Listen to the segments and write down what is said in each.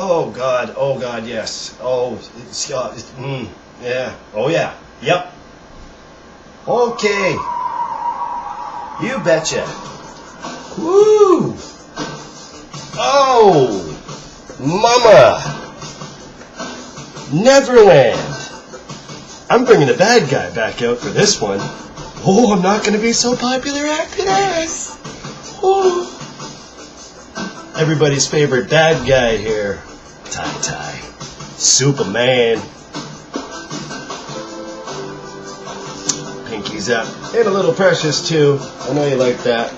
Oh God, yes. Oh, yeah. Oh yeah. Yep. Okay. You betcha. Woo! Oh! Mama! Neverland! I'm bringing the bad guy back out for this one. Oh, I'm not going to be so popular after this. Oh. Everybody's favorite bad guy here. Tie. Superman. Pinky's up. And a little precious too. I know you like that.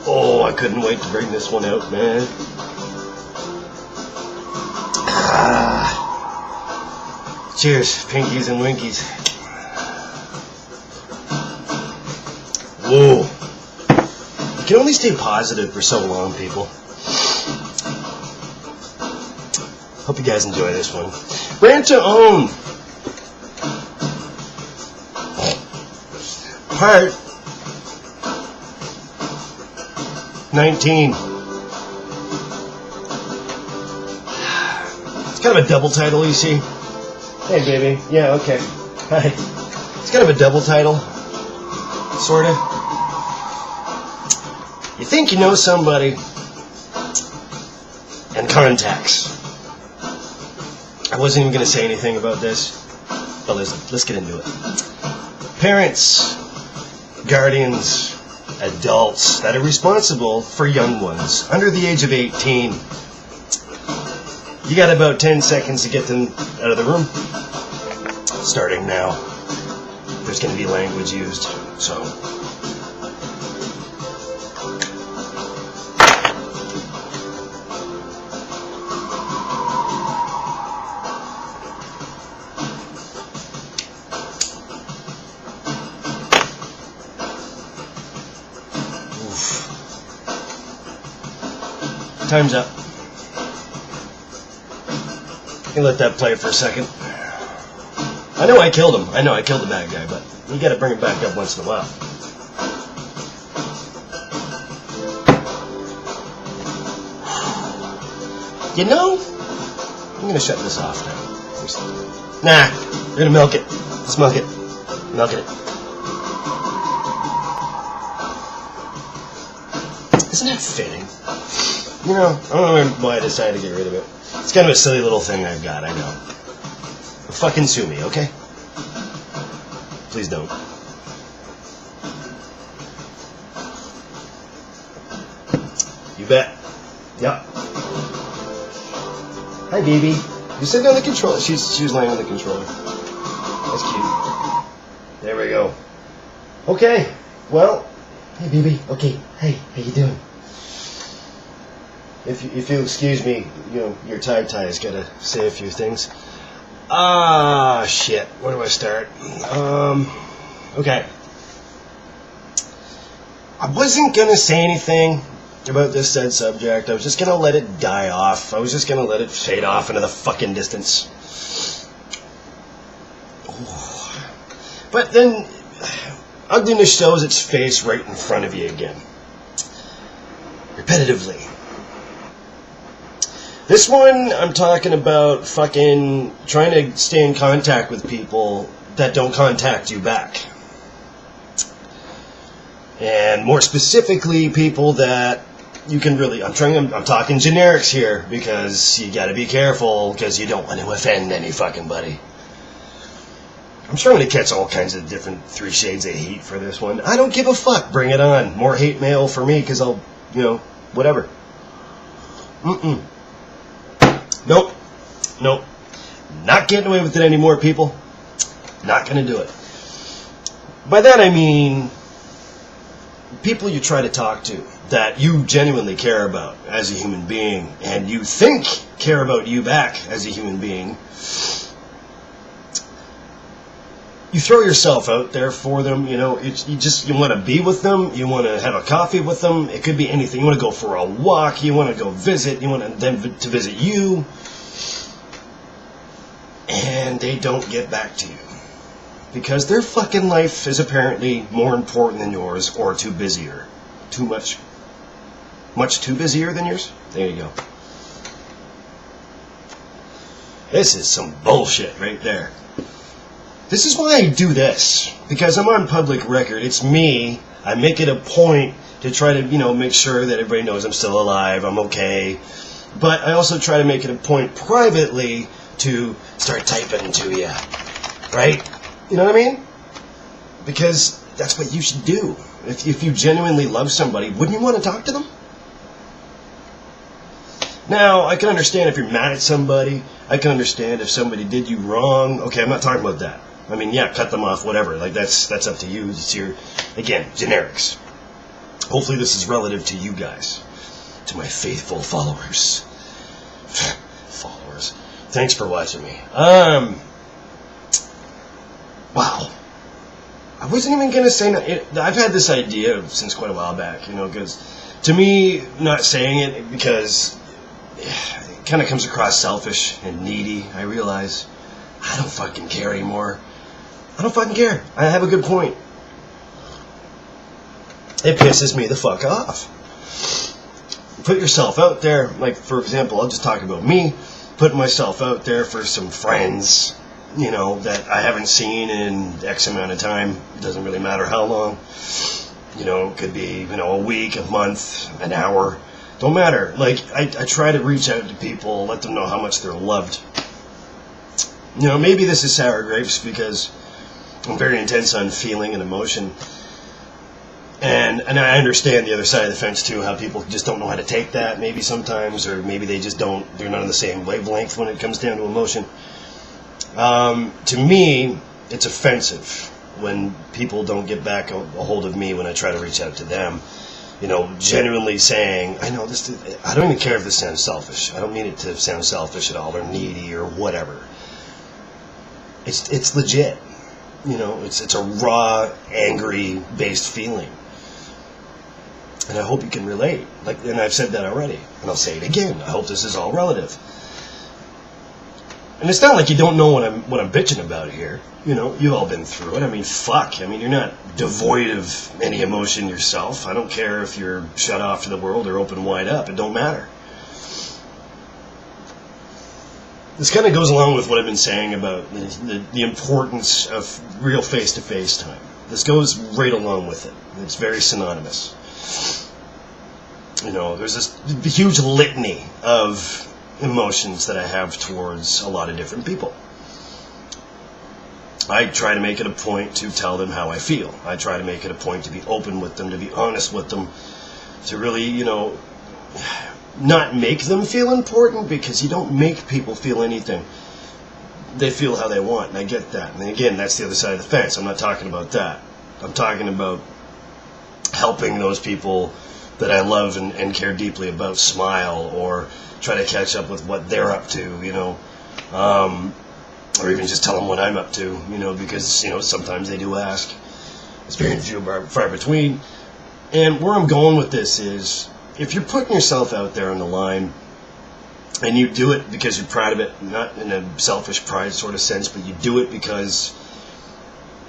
Oh, I couldn't wait to bring this one out, man. Cheers, Pinkies and Winkies. Whoa. You can only stay positive for so long, people. Hope you guys enjoy this one. Rant to Own. Part 19. It's kind of a double title, you see. Hey, baby. Yeah, okay. Hi. It's kind of a double title. Sort of. You think you know somebody, and contacts. I wasn't even going to say anything about this, but let's get into it. Parents, guardians, adults that are responsible for young ones under the age of 18. You got about 10 seconds to get them out of the room. Starting now. There's going to be language used, so... Time's up. You can let that play for a second. I know I killed him. I know I killed the bad guy, but you gotta bring him back up once in a while. You know, I'm gonna shut this off now. Nah, we're gonna milk it. Let's milk it. Milk it. Isn't that fitting? You know, I don't know why I decided to get rid of it. It's kind of a silly little thing I've got, I know. But fucking sue me, okay? Please don't. You bet. Yep. Hi, baby. You sitting on the controller. She's laying on the controller. That's cute. There we go. Okay. Well. Hey, baby. Okay. Hey, how you doing? If you'll excuse me, you know, your tie-tie's got to say a few things. Shit. Where do I start? Okay. I wasn't going to say anything about this said subject. I was just going to let it die off. I was just going to let it fade off into the fucking distance. Ooh. But then, ugliness shows its face right in front of you again. Repetitively. This one, I'm talking about fucking trying to stay in contact with people that don't contact you back. And more specifically, people that you can really... I'm talking generics here, because you gotta be careful, because you don't want to offend any fucking buddy. I'm sure I'm gonna catch all kinds of different 3 shades of hate for this one. I don't give a fuck. Bring it on. More hate mail for me, because I'll, you know, whatever. Nope. Not getting away with it anymore, people. Not gonna do it. By that I mean people you try to talk to that you genuinely care about as a human being, and you think care about you back as a human being. You throw yourself out there for them, you know, you want to be with them, you want to have a coffee with them, it could be anything. You want to go for a walk, you want to go visit, you want them to visit you, and they don't get back to you. Because their fucking life is apparently more important than yours, or too busier. Much too busier than yours? There you go. This is some bullshit right there. This is why I do this. Because I'm on public record. It's me. I make it a point to try to, make sure that everybody knows I'm still alive, I'm okay. But I also try to make it a point privately to start typing to you. Right? You know what I mean? Because that's what you should do. If you genuinely love somebody, wouldn't you want to talk to them? Now, I can understand if you're mad at somebody. I can understand if somebody did you wrong. Okay, I'm not talking about that. I mean, yeah, cut them off, whatever. Like, that's up to you. It's your, again, generics. Hopefully this is relative to you guys. To my faithful followers. Followers. Thanks for watching me. Wow. I wasn't even going to say... I've had this idea since quite a while back, because to me, not saying it because it kind of comes across selfish and needy, I realize. I don't fucking care anymore. I don't fucking care. I have a good point. It pisses me the fuck off. Put yourself out there. Like, for example, I'll just talk about me. Putting myself out there for some friends, that I haven't seen in X amount of time. It doesn't really matter how long. It could be, a week, a month, an hour. Don't matter. Like, I try to reach out to people, let them know how much they're loved. Maybe this is sour grapes because I'm very intense on feeling and emotion. And I understand the other side of the fence too, how people just don't know how to take that maybe sometimes, or maybe they just don't, they're not on the same wavelength when it comes down to emotion. To me, it's offensive when people don't get back a hold of me when I try to reach out to them. Genuinely saying, I don't even care if this sounds selfish. I don't mean it to sound selfish at all, or needy, or whatever. It's legit. It's a raw, angry based feeling. And I hope you can relate. And I've said that already. And I'll say it again. I hope this is all relative. And it's not like you don't know what I'm bitching about here. You've all been through it. I mean, fuck. I mean, you're not devoid of any emotion yourself. I don't care if you're shut off to the world or open wide up. It don't matter. This kind of goes along with what I've been saying about the importance of real face-to-face time. This goes right along with it. It's very synonymous. There's this huge litany of emotions that I have towards a lot of different people. I try to make it a point to tell them how I feel. I try to make it a point to be open with them, to be honest with them, to really, not make them feel important, because you don't make people feel anything. They feel how they want, and I get that. And again, that's the other side of the fence. I'm not talking about that. I'm talking about helping those people that I love and care deeply about smile, or try to catch up with what they're up to, or even just tell them what I'm up to, because, sometimes they do ask. It's very few and far between. And where I'm going with this is, if you're putting yourself out there on the line, and you do it because you're proud of it, not in a selfish pride sort of sense, but you do it because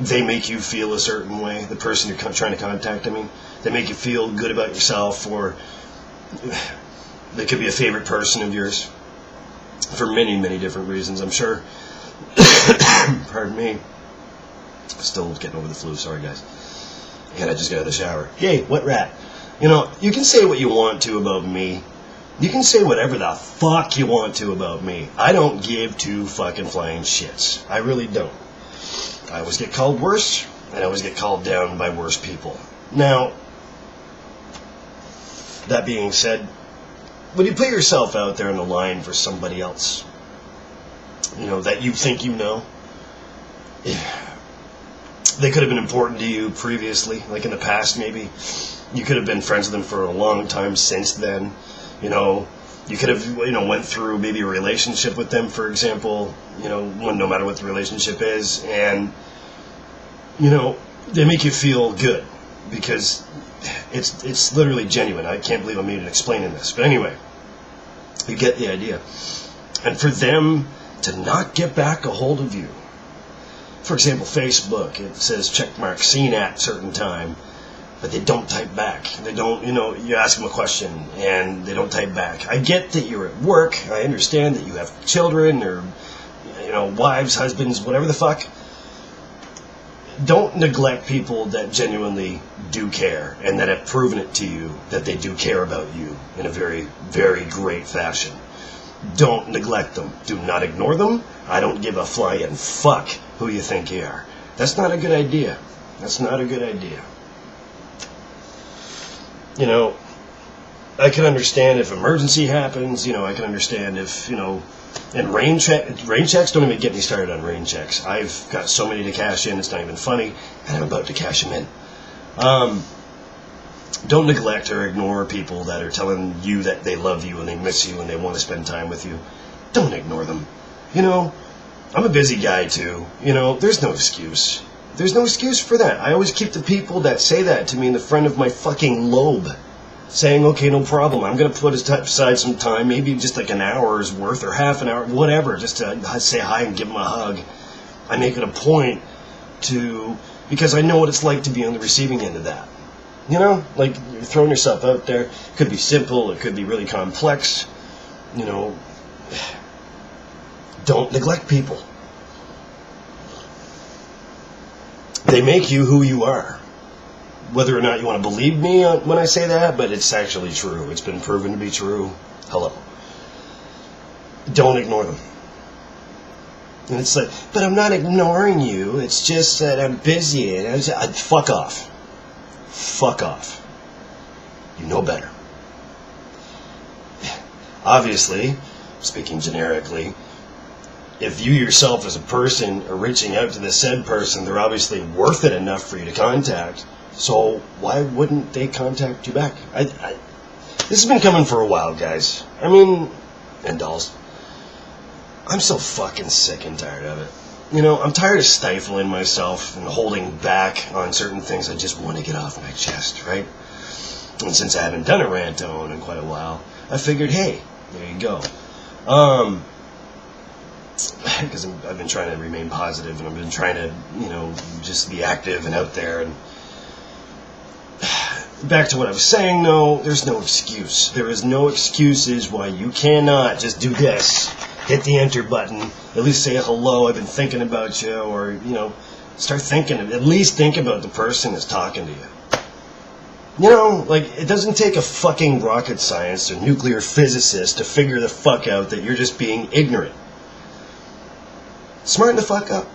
they make you feel a certain way, the person you're trying to contact, they make you feel good about yourself, or they could be a favorite person of yours for many, many different reasons, I'm sure. Pardon me. Still getting over the flu, sorry guys. And I just got out of the shower. Yay, wet rat. You can say what you want to about me. You can say whatever the fuck you want to about me. I don't give two fucking flying shits. I really don't. I always get called worse, and I always get called down by worse people. Now, that being said, when you put yourself out there on the line for somebody else, that you think they could have been important to you previously, like in the past maybe. You could have been friends with them for a long time since then. You could have, went through maybe a relationship with them, for example, no matter what the relationship is, and, they make you feel good, because it's literally genuine. I can't believe I'm even explaining this. But anyway, you get the idea. And for them to not get back a hold of you, for example, Facebook, it says checkmark seen at certain time, but they don't type back. They don't, you ask them a question and they don't type back. I get that you're at work. I understand that you have children or wives, husbands, whatever the fuck. Don't neglect people that genuinely do care and that have proven it to you that they do care about you in a very, very great fashion. Don't neglect them. Do not ignore them. I don't give a flying fuck who you think you are. That's not a good idea. That's not a good idea. I can understand if emergency happens. I can understand if, and rain checks, don't even get me started on rain checks. I've got so many to cash in, it's not even funny, and I'm about to cash them in. Don't neglect or ignore people that are telling you that they love you and they miss you and they want to spend time with you. Don't ignore them. I'm a busy guy too. There's no excuse. There's no excuse for that. I always keep the people that say that to me in the front of my fucking lobe, saying, okay, no problem. I'm going to put aside some time, maybe just like an hour's worth or half an hour, whatever, just to say hi and give them a hug. I make it a point to, because I know what it's like to be on the receiving end of that. Like you're throwing yourself out there. It could be simple. It could be really complex. Don't neglect people. They make you who you are. Whether or not you want to believe me when I say that, but it's actually true. It's been proven to be true. Hello. Don't ignore them. And it's like, but I'm not ignoring you. It's just that I'm busy. And fuck off. Fuck off. You know better. Obviously, speaking generically, if you yourself as a person are reaching out to the said person, they're obviously worth it enough for you to contact. So why wouldn't they contact you back? This has been coming for a while, guys. And dolls. I'm so fucking sick and tired of it. I'm tired of stifling myself and holding back on certain things I just want to get off my chest, right? And since I haven't done a rant in quite a while, I figured, hey, there you go. Because I've been trying to remain positive, and I've been trying to, just be active and out there. And back to what I was saying, though, there's no excuse. There is no excuses why you cannot just do this, hit the enter button, at least say hello, I've been thinking about you, or, start thinking, at least think about the person that's talking to you. It doesn't take a fucking rocket science or nuclear physicist to figure the fuck out that you're just being ignorant. Smarten the fuck up.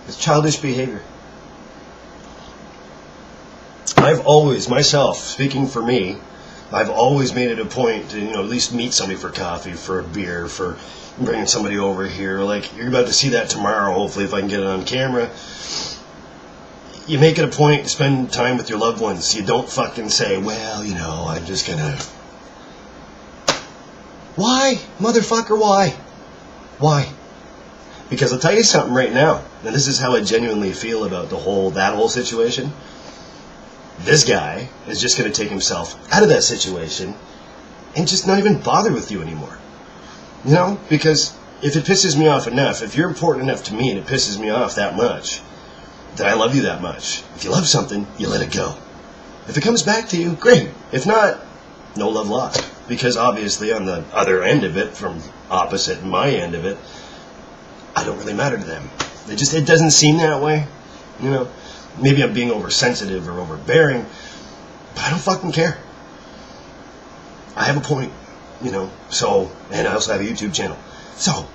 It's childish behavior. I've always, myself, speaking for me, I've always made it a point to, at least meet somebody for coffee, for a beer, for bringing somebody over here. Like, you're about to see that tomorrow, hopefully, if I can get it on camera. You make it a point to spend time with your loved ones. You don't fucking say, well, I'm just gonna... Why? Motherfucker, why? Why? Because I'll tell you something right now, and this is how I genuinely feel about that whole situation. This guy is just going to take himself out of that situation and just not even bother with you anymore. Because if it pisses me off enough, if you're important enough to me and it pisses me off that much, that I love you that much, if you love something, you let it go. If it comes back to you, great. If not, no love lost. Because obviously on the other end of it, from opposite my end of it, I don't really matter to them. It doesn't seem that way. Maybe I'm being oversensitive or overbearing, but I don't fucking care. I have a point, so, and I also have a YouTube channel. So,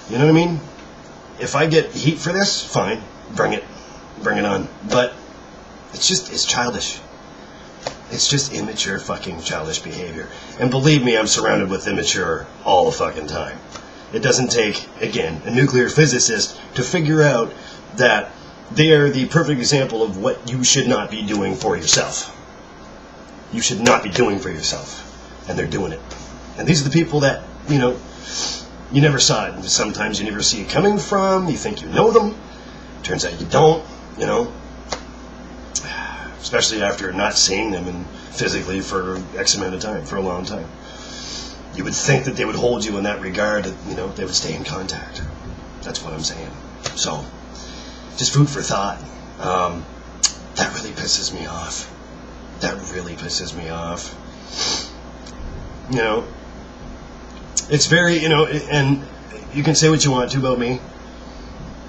you know what I mean? If I get heat for this, fine, bring it on. But it's childish. It's just immature fucking childish behavior. And believe me, I'm surrounded with immature all the fucking time. It doesn't take, again, a nuclear physicist to figure out that they are the perfect example of what you should not be doing for yourself. You should not be doing for yourself. And they're doing it. And these are the people that, you never saw it. Sometimes you never see it coming from. You think you know them. Turns out you don't, Especially after not seeing them physically for X amount of time, for a long time. You would think that they would hold you in that regard, they would stay in contact. That's what I'm saying. So, just food for thought. That really pisses me off. It's very, and you can say what you want to about me.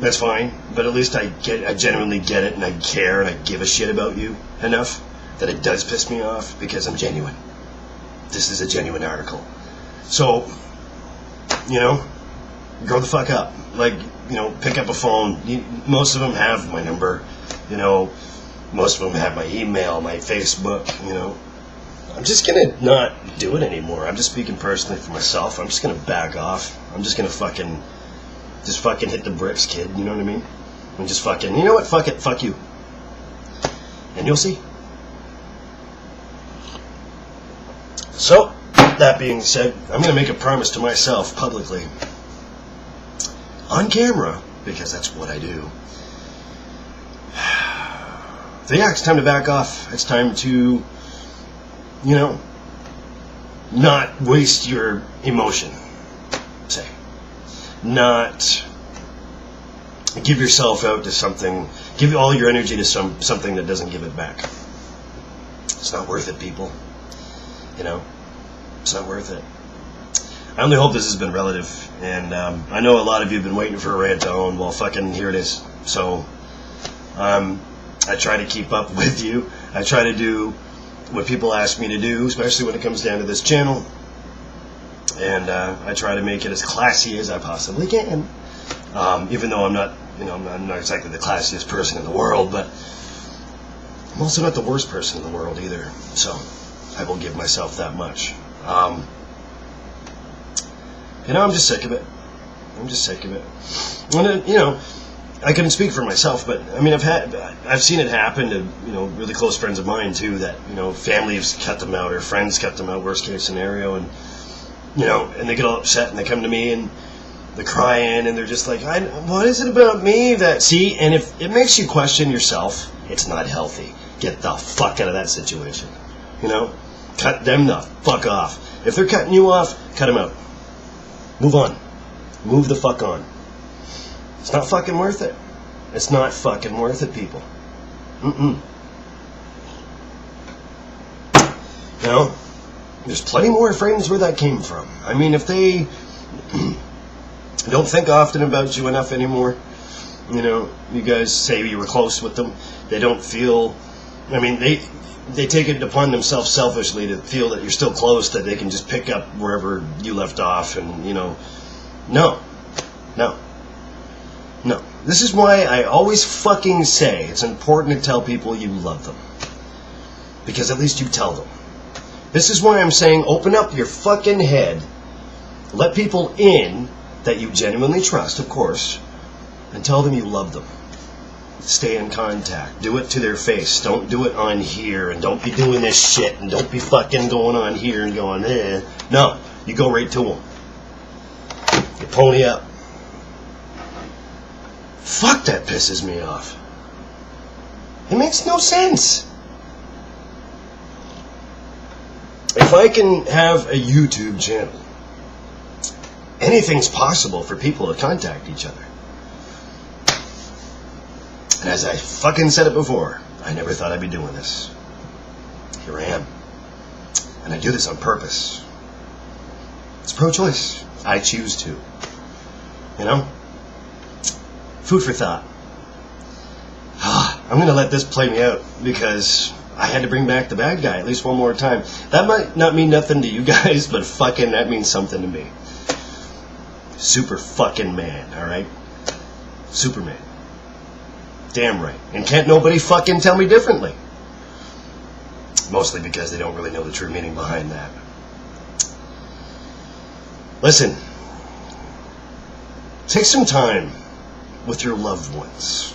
That's fine, but at least I genuinely get it, and I care, and I give a shit about you enough that it does piss me off because I'm genuine. This is a genuine article. So, you know, grow the fuck up. Like, you know, pick up a phone. Most of them have my number. You know, most of them have my email, my Facebook, you know. I'm just going to not do it anymore. I'm just speaking personally for myself. I'm just going to back off. I'm just going to fucking hit the bricks, kid. You know what I mean? And just fucking, you know what? Fuck it. Fuck you. And you'll see. So, that being said, I'm going to make a promise to myself publicly. On camera, because that's what I do. So yeah, it's time to back off. It's time to, you know, not waste your emotion, say. Not give yourself out to something, give all your energy to something that doesn't give it back. It's not worth it, people. You know, it's not worth it. I only hope this has been relative, and I know a lot of you have been waiting for a rant to own. Well, fucking here it is. So, I try to keep up with you. I try to do what people ask me to do, especially when it comes down to this channel. And I try to make it as classy as I possibly can. Even though I'm not, you know, I'm not exactly the classiest person in the world, but I'm also not the worst person in the world either. So, I will give myself that much. You know, I'm just sick of it. I'm just sick of it. And, you know, I couldn't speak for myself, but I mean, I've seen it happen to, you know, really close friends of mine too. That, you know, families cut them out or friends cut them out. Worst case scenario, and you know, and they get all upset and they come to me and they're crying and they're just like, "What is it about me that?" See, and if it makes you question yourself, it's not healthy. Get the fuck out of that situation. You know, cut them the fuck off. If they're cutting you off, cut them out. Move on. Move the fuck on. It's not fucking worth it. It's not fucking worth it, people. You know, there's plenty more friends where that came from. I mean, if they don't think often about you enough anymore, you know, you guys say you were close with them, they don't feel, I mean, they take it upon themselves selfishly to feel that you're still close, that they can just pick up wherever you left off, and, you know, no. This is why I always fucking say it's important to tell people you love them. Because at least you tell them. This is why I'm saying open up your fucking head, let people in that you genuinely trust, of course, and tell them you love them. Stay in contact. Do it to their face. Don't do it on here, and don't be doing this shit, and don't be fucking going on here and going, eh. No, you go right to them. You pony up. Fuck, that pisses me off. It makes no sense. If I can have a YouTube channel, anything's possible for people to contact each other. And as I fucking said it before, I never thought I'd be doing this. Here I am. And I do this on purpose. It's pro-choice. I choose to. You know? Food for thought. I'm going to let this play me out because I had to bring back the bad guy at least one more time. That might not mean nothing to you guys, but fucking that means something to me. Super fucking man, alright? Superman. Damn right. And can't nobody fucking tell me differently. Mostly because they don't really know the true meaning behind that. Listen. Take some time with your loved ones.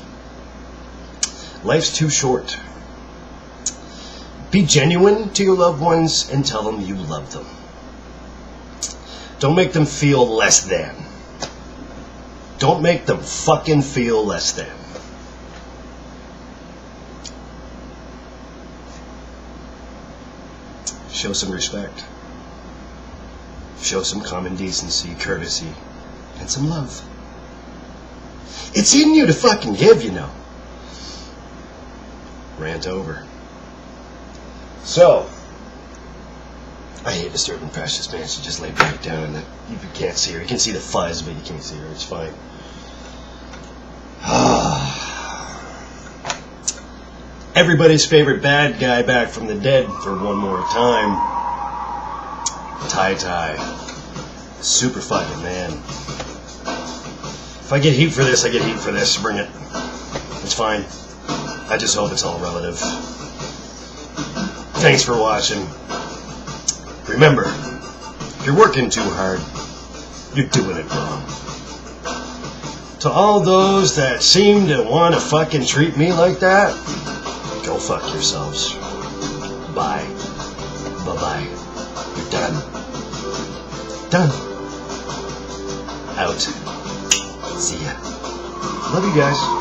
Life's too short. Be genuine to your loved ones and tell them you love them. Don't make them feel less than. Don't make them fucking feel less than. Show some respect. Show some common decency, courtesy, and some love. It's in you to fucking give, you know. Rant over. So, I hate disturbing precious man. She just laid back down in the You can't see her. You can see the fuzz, but you can't see her. It's fine. Everybody's favorite bad guy back from the dead for one more time. Tai. Super fucking man. If I get heat for this, I get heat for this. Bring it. It's fine. I just hope it's all relative. Thanks for watching. Remember, if you're working too hard, you're doing it wrong. To all those that seem to want to fucking treat me like that, go fuck yourselves. Bye. Bye-bye. You're done. Done. Out. See ya. Love you guys.